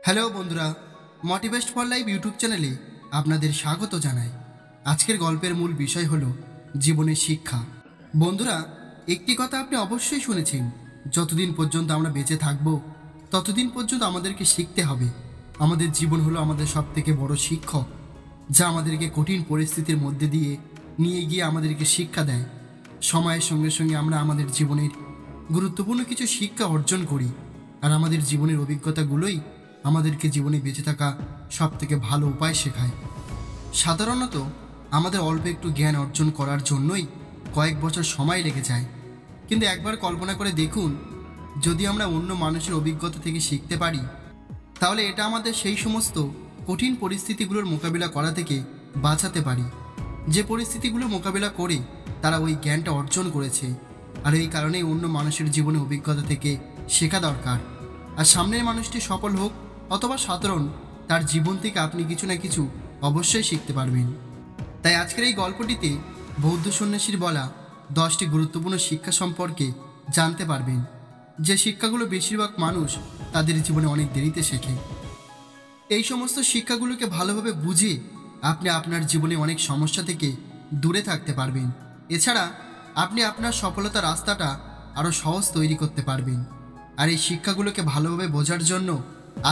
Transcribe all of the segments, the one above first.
Hello বন্ধুরা, মোটিভেস্ট for life YouTube চ্যানেলে আপনাদের স্বাগত জানাই। আজকের গল্পের মূল বিষয় হলো জীবনের শিক্ষা। বন্ধুরা, একটি কথা আপনি অবশ্যই শুনেছেন, যতদিন পর্যন্ত আমরা বেঁচে থাকব ততদিন পর্যন্ত আমাদেরকে শিখতে হবে। আমাদের জীবন হলো আমাদের সবথেকে বড় শিক্ষক, যা আমাদেরকে কঠিন পরিস্থিতির মধ্যে দিয়ে নিয়ে গিয়ে আমাদেরকে শিক্ষা দেয়। সময়ের সঙ্গে সঙ্গে আমরা আমাদের জীবনের গুরুত্বপূর্ণ কিছু শিক্ষা অর্জন করি, আর আমাদের জীবনের অভিজ্ঞতাগুলোই আমাদেরকে জীবনে বেঁচে থাকা সবথেকে ভালো উপায় শেখায়। সাধারণত আমাদের অল্প একটু জ্ঞান অর্জন করার জন্যই কয়েক বছর সময় লেগে যায়, কিন্তু একবার কল্পনা করে দেখুন, যদি আমরা অন্য মানুষের অভিজ্ঞতা থেকে শিখতে পারি, তাহলে এটা আমাদের সেই সমস্ত কঠিন পরিস্থিতিগুলোর মোকাবিলা করা থেকে বাঁচাতে পারি, যে পরিস্থিতিগুলো মোকাবিলা করে তারা ওই জ্ঞানটা অর্জন করেছে। আর এই কারণেই অন্য মানুষের জীবনে অভিজ্ঞতা থেকে শেখা দরকার। আর সামনের মানুষটি সফল হোক অথবা সাধারণ, তার জীবন থেকে আপনি কিছু না কিছু অবশ্যই শিখতে পারবেন। তাই আজকের এই গল্পটিতে বৌদ্ধ সন্ন্যাসীর বলা 10টি গুরুত্বপূর্ণ শিক্ষা সম্পর্কে জানতে পারবেন, যে শিক্ষাগুলো বেশিরভাগ মানুষ তাদের জীবনে অনেক দেরিতে শেখে। এই সমস্ত শিক্ষাগুলোকে ভালোভাবে বুঝে আপনি আপনার জীবনে অনেক সমস্যা থেকে দূরে থাকতে পারবেন। এছাড়া আপনি আপনার সফলতার রাস্তাটা আরও সহজ তৈরি করতে পারবেন। আর এই শিক্ষাগুলোকে ভালোভাবে বোঝার জন্য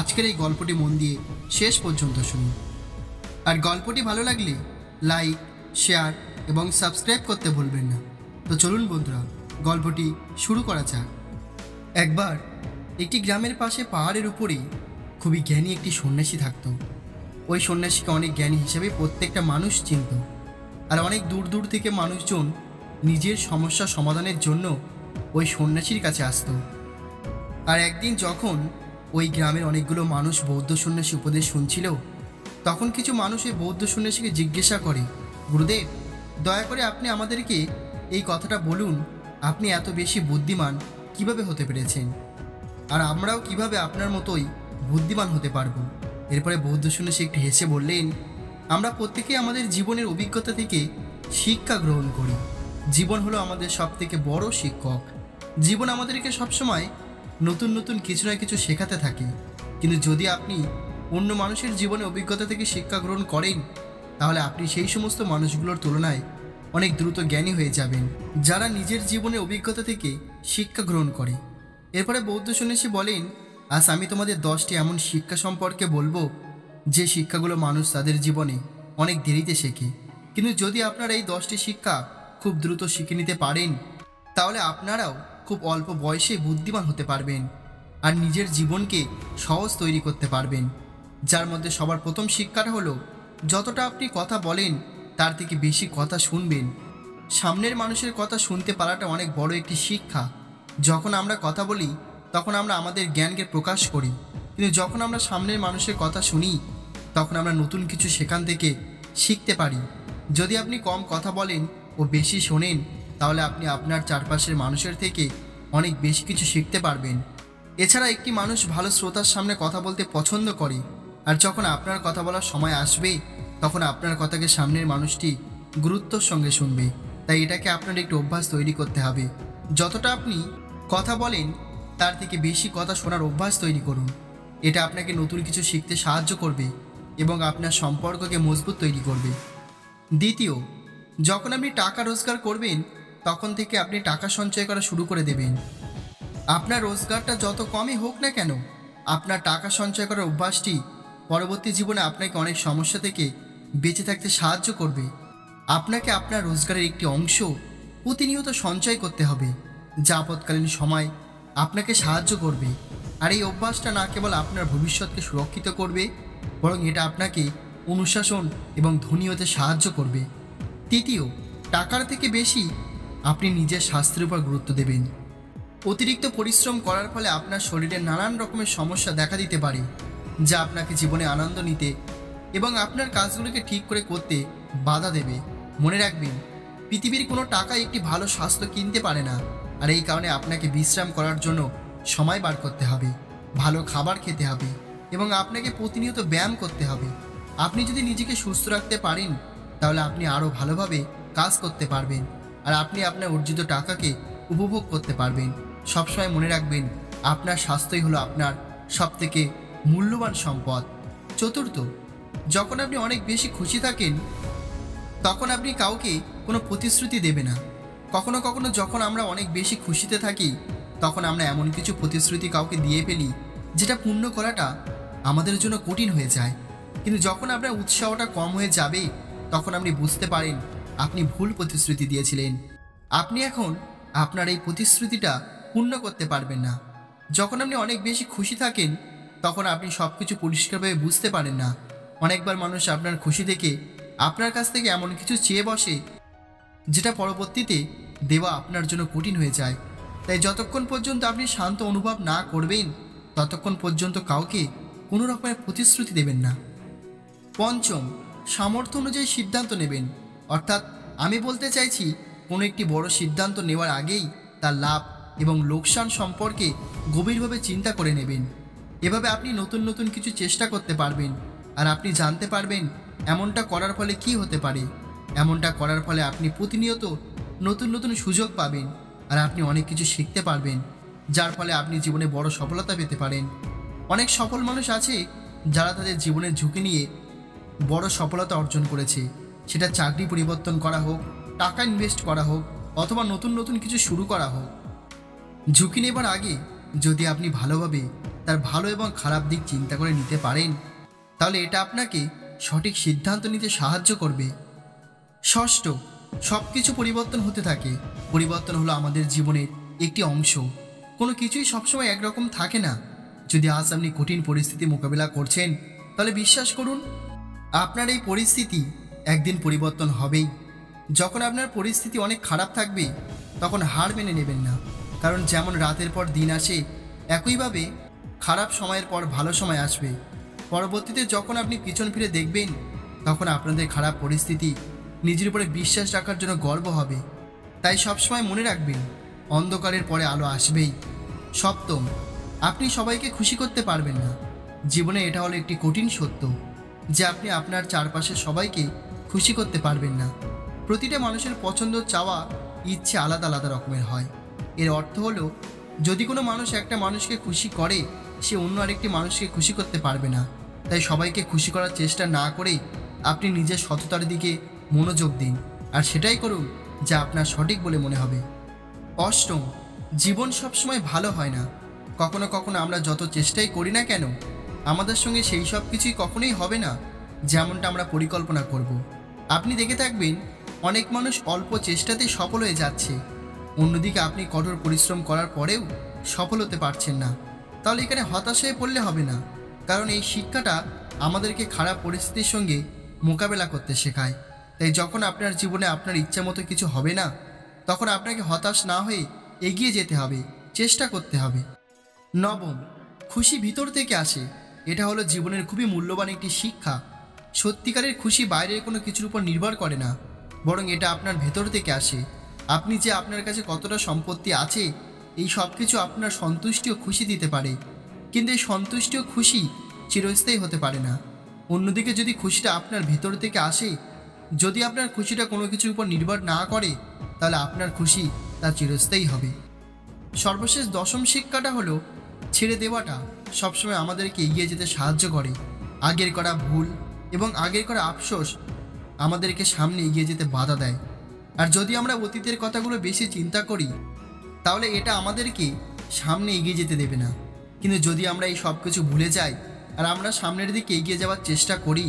আজকের এই গল্পটি মন দিয়ে শেষ পর্যন্ত শুনুন। আর গল্পটি ভালো লাগলে লাইক, শেয়ার এবং সাবস্ক্রাইব করতে ভুলবেন না। তো চলুন বন্ধুরা, গল্পটি শুরু করা যাক। একবার একটি গ্রামের পাশে পাহাড়ের উপরেই খুবই জ্ঞানী একটি সন্ন্যাসী থাকত। ওই সন্ন্যাসীকে অনেক জ্ঞানী হিসেবে প্রত্যেকটা মানুষ চিনত, আর অনেক দূর দূর থেকে মানুষজন নিজের সমস্যা সমাধানের জন্য ওই সন্ন্যাসীর কাছে আসতো। আর একদিন যখন ওই গ্রামের অনেকগুলো মানুষ বৌদ্ধ সন্ন্যাসী উপদেশ শুনছিল, তখন কিছু মানুষ এই বৌদ্ধ সন্ন্যাসীকে জিজ্ঞাসা করে, গুরুদেব, দয়া করে আপনি আমাদেরকে এই কথাটা বলুন, আপনি এত বেশি বুদ্ধিমান কিভাবে হতে পেরেছেন, আর আমরাও কিভাবে আপনার মতোই বুদ্ধিমান হতে পারবো। এরপরে বৌদ্ধ সন্ন্যাসী একটু হেসে বললেন, আমরা প্রত্যেকেই আমাদের জীবনের অভিজ্ঞতা থেকে শিক্ষা গ্রহণ করি। জীবন হলো আমাদের সবথেকে বড় শিক্ষক। জীবন আমাদেরকে সবসময় নতুন নতুন কিছু না কিছু শেখাতে থাকে। কিন্তু যদি আপনি অন্য মানুষের জীবনে অভিজ্ঞতা থেকে শিক্ষা গ্রহণ করেন, তাহলে আপনি সেই সমস্ত মানুষগুলোর তুলনায় অনেক দ্রুত জ্ঞানী হয়ে যাবেন, যারা নিজের জীবনের অভিজ্ঞতা থেকে শিক্ষা গ্রহণ করে। এরপরে বৌদ্ধ সন্ন্যাসী বলেন, আজ আমি তোমাদের 10টি এমন শিক্ষা সম্পর্কে বলবো, যে শিক্ষাগুলো মানুষ তাদের জীবনে অনেক দেরিতে শেখে। কিন্তু যদি আপনারা এই 10টি শিক্ষা খুব দ্রুত শিখে নিতে পারেন, তাহলে আপনারাও খুব অল্প বয়সে বুদ্ধিমান হতে পারবেন, আর নিজের জীবনকে সহজ তৈরি করতে পারবেন। যার মধ্যে সবার প্রথম শিক্ষাটা হলো, যতটা আপনি কথা বলেন তার থেকে বেশি কথা শুনবেন। সামনের মানুষের কথা শুনতে পারাটা অনেক বড় একটি শিক্ষা। যখন আমরা কথা বলি তখন আমরা আমাদের জ্ঞানকে প্রকাশ করি, কিন্তু যখন আমরা সামনের মানুষের কথা শুনি তখন আমরা নতুন কিছু সেখান থেকে শিখতে পারি। যদি আপনি কম কথা বলেন ও বেশি শোনেন, তাহলে আপনি আপনার চারপাশের মানুষের থেকে অনেক বেশি কিছু শিখতে পারবেন। এছাড়া একটি মানুষ ভালো শ্রোতার সামনে কথা বলতে পছন্দ করে, আর যখন আপনার কথা বলার সময় আসবে তখন আপনার কথাকে সামনের মানুষটি গুরুত্বর সঙ্গে শুনবে। তাই এটাকে আপনার একটু অভ্যাস তৈরি করতে হবে। যতটা আপনি কথা বলেন তার থেকে বেশি কথা শোনার অভ্যাস তৈরি করুন। এটা আপনাকে নতুন কিছু শিখতে সাহায্য করবে এবং আপনার সম্পর্ককে মজবুত তৈরি করবে। দ্বিতীয়, যখন আপনি টাকা রোজগার করবেন তখন থেকে আপনি টাকা সঞ্চয় করা শুরু করে দেবেন। আপনার রোজগারটা যত কমই হোক না কেন, আপনার টাকা সঞ্চয় করার অভ্যাসটি পরবর্তী জীবনে আপনাকে অনেক সমস্যা থেকে বেঁচে থাকতে সাহায্য করবে। আপনাকে আপনার রোজগারের একটি অংশ প্রতিনিয়ত সঞ্চয় করতে হবে, যা আপৎকালীন সময় আপনাকে সাহায্য করবে। আর এই অভ্যাসটা না কেবল আপনার ভবিষ্যৎকে সুরক্ষিত করবে, বরং এটা আপনাকে অনুশাসন এবং ধনী হতে সাহায্য করবে। তৃতীয়, টাকার থেকে বেশি আপনি নিজের স্বাস্থ্যের উপর গুরুত্ব দেবেন। অতিরিক্ত পরিশ্রম করার ফলে আপনার শরীরে নানান রকমের সমস্যা দেখা দিতে পারে, যা আপনাকে জীবনে আনন্দ নিতে এবং আপনার কাজগুলোকে ঠিক করে করতে বাধা দেবে। মনে রাখবেন, পৃথিবীর কোনো টাকা একটি ভালো স্বাস্থ্য কিনতে পারে না। আর এই কারণে আপনাকে বিশ্রাম করার জন্য সময় বার করতে হবে, ভালো খাবার খেতে হবে এবং আপনাকে প্রতিনিয়ত ব্যায়াম করতে হবে। আপনি যদি নিজেকে সুস্থ রাখতে পারেন, তাহলে আপনি আরও ভালোভাবে কাজ করতে পারবেন, আর আপনি আপনার অর্জিত টাকাকে উপভোগ করতে পারবেন। সবসময় মনে রাখবেন, আপনার স্বাস্থ্যই হলো আপনার সবথেকে মূল্যবান সম্পদ। চতুর্থ, যখন আপনি অনেক বেশি খুশি থাকেন তখন আপনি কাউকে কোনো প্রতিশ্রুতি দেবে না। কখনো কখনো যখন আমরা অনেক বেশি খুশিতে থাকি তখন আমরা এমন কিছু প্রতিশ্রুতি কাউকে দিয়ে ফেলি যেটা পূর্ণ করাটা আমাদের জন্য কঠিন হয়ে যায়। কিন্তু যখন আপনার উৎসাহটা কম হয়ে যাবে তখন আপনি বুঝতে পারেন আপনি ভুল প্রতিশ্রুতি দিয়েছিলেন। আপনি এখন আপনার এই প্রতিশ্রুতিটা পূর্ণ করতে পারবেন না। যখন আপনি অনেক বেশি খুশি থাকেন তখন আপনি সব কিছু পরিষ্কারভাবে বুঝতে পারেন না। অনেকবার মানুষ আপনার খুশি দেখে আপনার কাছ থেকে এমন কিছু চেয়ে বসে যেটা পরবর্তীতে দেওয়া আপনার জন্য কঠিন হয়ে যায়। তাই যতক্ষণ পর্যন্ত আপনি শান্ত অনুভব না করবেন ততক্ষণ পর্যন্ত কাউকে কোনো রকমের প্রতিশ্রুতি দেবেন না। পঞ্চম, সামর্থ্য অনুযায়ী সিদ্ধান্ত নেবেন। অর্থাৎ আমি বলতে চাইছি কোনো একটি বড় সিদ্ধান্ত নেওয়ার আগেই তার লাভ এবং লোকসান সম্পর্কে গভীরভাবে চিন্তা করে নেবেন। এভাবে আপনি নতুন নতুন কিছু চেষ্টা করতে পারবেন আর আপনি জানতে পারবেন এমনটা করার ফলে কি হতে পারে। এমনটা করার ফলে আপনি প্রতিনিয়ত নতুন নতুন সুযোগ পাবেন আর আপনি অনেক কিছু শিখতে পারবেন, যার ফলে আপনি জীবনে বড় সফলতা পেতে পারেন। অনেক সফল মানুষ আছে যারা তাদের জীবনের ঝুঁকি নিয়ে বড় সফলতা অর্জন করেছে। সেটা চাকরি পরিবর্তন করা হোক, টাকা ইনভেস্ট করা হোক অথবা নতুন নতুন কিছু শুরু করা হোক। ঝুঁকি নেবার আগে যদি আপনি ভালোভাবে তার ভালো এবং খারাপ দিক চিন্তা করে নিতে পারেন তাহলে এটা আপনাকে সঠিক সিদ্ধান্ত নিতে সাহায্য করবে। ষষ্ঠ, সব কিছু পরিবর্তন হতে থাকে। পরিবর্তন হলো আমাদের জীবনের একটি অংশ। কোনো কিছুই সবসময় একরকম থাকে না। যদি আজ আপনি কঠিন পরিস্থিতি মোকাবিলা করছেন তাহলে বিশ্বাস করুন আপনার এই পরিস্থিতি একদিন পরিবর্তন হবেই। যখন আপনার পরিস্থিতি অনেক খারাপ থাকবে তখন হার মেনে নেবেন না, কারণ যেমন রাতের পর দিন আসে একইভাবে খারাপ সময়ের পর ভালো সময় আসবে। পরবর্তীতে যখন আপনি পিছন ফিরে দেখবেন তখন আপনাদের খারাপ পরিস্থিতি নিজের উপরে বিশ্বাস রাখার জন্য গর্ব হবে। তাই সবসময় মনে রাখবেন অন্ধকারের পরে আলো আসবেই। সপ্তম, আপনি সবাইকে খুশি করতে পারবেন না। জীবনে এটা হলো একটি কঠিন সত্য যে আপনি আপনার চারপাশের সবাইকে খুশি করতে পারবেন না। প্রতিটা মানুষের পছন্দ, চাওয়া, ইচ্ছে আলাদা আলাদা রকমের হয়। এর অর্থ হলো যদি কোনো মানুষ একটা মানুষকে খুশি করে সে অন্য আরেকটি মানুষকে খুশি করতে পারবে না। তাই সবাইকে খুশি করার চেষ্টা না করে আপনি নিজের সততার দিকে মনোযোগ দিন আর সেটাই করুন যা আপনার সঠিক বলে মনে হবে। অষ্টম, জীবন সবসময় ভালো হয় না। কখনো কখনো আমরা যত চেষ্টাই করি না কেন আমাদের সঙ্গে সেই সব কিছুই কখনোই হবে না যেমনটা আমরা পরিকল্পনা করব। আপনি দেখে থাকবেন অনেক মানুষ অল্প চেষ্টাতেই সফল হয়ে যাচ্ছে, অন্যদিকে আপনি কঠোর পরিশ্রম করার পরেও সফল হতে পারছেন না। তাহলে এখানে হতাশ হয়ে পড়লে হবে না, কারণ এই শিক্ষাটা আমাদেরকে খারাপ পরিস্থিতির সঙ্গে মোকাবেলা করতে শেখায়। তাই যখন আপনার জীবনে আপনার ইচ্ছা মতো কিছু হবে না তখন আপনাকে হতাশ না হয়ে এগিয়ে যেতে হবে, চেষ্টা করতে হবে। নবম, খুশি ভিতর থেকে আসে। এটা হলো জীবনের খুবই মূল্যবান একটি শিক্ষা। সত্যিকারের খুশি বাইরের কোনো কিছুর উপর নির্ভর করে না, বরং এটা আপনার ভেতর থেকে আসে। আপনি যে আপনার কাছে কতটা সম্পত্তি আছে এই সব কিছু আপনার সন্তুষ্টি ও খুশি দিতে পারে, কিন্তু এই সন্তুষ্টি ও খুশি চিরস্থায়ী হতে পারে না। অন্যদিকে যদি খুশিটা আপনার ভেতর থেকে আসে, যদি আপনার খুশিটা কোনো কিছুর উপর নির্ভর না করে তাহলে আপনার খুশি তা চিরস্থায়ী হবে। সর্বশেষ দশম শিক্ষাটা হলো ছেড়ে দেওয়াটা সবসময় আমাদেরকে এগিয়ে যেতে সাহায্য করে। আগের করা ভুল এবং আগের করা আফসোস আমাদেরকে সামনে এগিয়ে যেতে বাধা দেয়। আর যদি আমরা অতীতের কথাগুলো বেশি চিন্তা করি তাহলে এটা আমাদেরকে সামনে এগিয়ে যেতে দেবে না। কিন্তু যদি আমরা এই সব কিছু ভুলে যাই আর আমরা সামনের দিকে এগিয়ে যাওয়ার চেষ্টা করি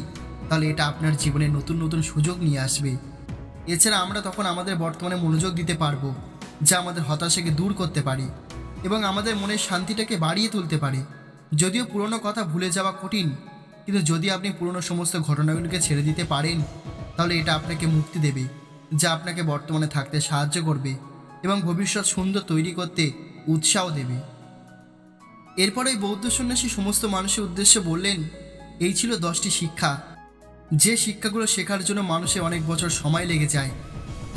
তাহলে এটা আপনার জীবনে নতুন নতুন সুযোগ নিয়ে আসবে। এছাড়া আমরা তখন আমাদের বর্তমানে মনোযোগ দিতে পারবো, যা আমাদের হতাশাকে দূর করতে পারে এবং আমাদের মনের শান্তিটাকে বাড়িয়ে তুলতে পারে। যদিও পুরনো কথা ভুলে যাওয়া কঠিন, কিন্তু যদি আপনি পুরনো সমস্ত ঘটনাগুলোকে ছেড়ে দিতে পারেন তাহলে এটা আপনাকে মুক্তি দেবে, যা আপনাকে বর্তমানে থাকতে সাহায্য করবে এবং ভবিষ্যৎ সুন্দর তৈরি করতে উৎসাহ দেবে। এরপর এই বৌদ্ধ সন্ন্যাসী সমস্ত মানুষের উদ্দেশ্যে বললেন, এই ছিল 10টি শিক্ষা, যে শিক্ষাগুলো শেখার জন্য মানুষের অনেক বছর সময় লেগে যায়।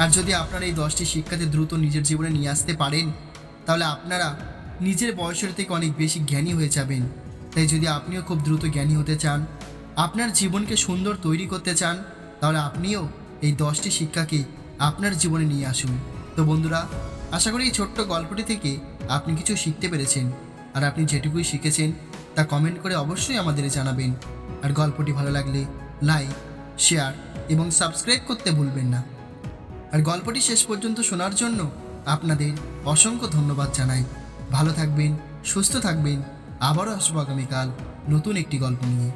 আর যদি আপনারা এই 10টি শিক্ষাতে দ্রুত নিজের জীবনে নিয়ে আসতে পারেন তাহলে আপনারা নিজের বয়সের থেকে অনেক বেশি জ্ঞানী হয়ে যাবেন। তাই যদি আপনিও খুব দ্রুত জ্ঞানী হতে চান, আপনার জীবনকে সুন্দর তৈরি করতে চান, তাহলে আপনিও এই 10টি শিক্ষাকে আপনার জীবনে নিয়ে আসুন। তো বন্ধুরা, আশা করি এই ছোট্ট গল্পটি থেকে আপনি কিছু শিখতে পেরেছেন। আর আপনি যেটুকুই শিখেছেন তা কমেন্ট করে অবশ্যই আমাদের জানাবেন। আর গল্পটি ভালো লাগলে লাইক, শেয়ার এবং সাবস্ক্রাইব করতে ভুলবেন না। আর গল্পটি শেষ পর্যন্ত শোনার জন্য আপনাদের অসংখ্য ধন্যবাদ জানাই। ভালো থাকবেন, সুস্থ থাকবেন। আবারও আসবো আগামীকাল নতুন একটি গল্প নিয়ে।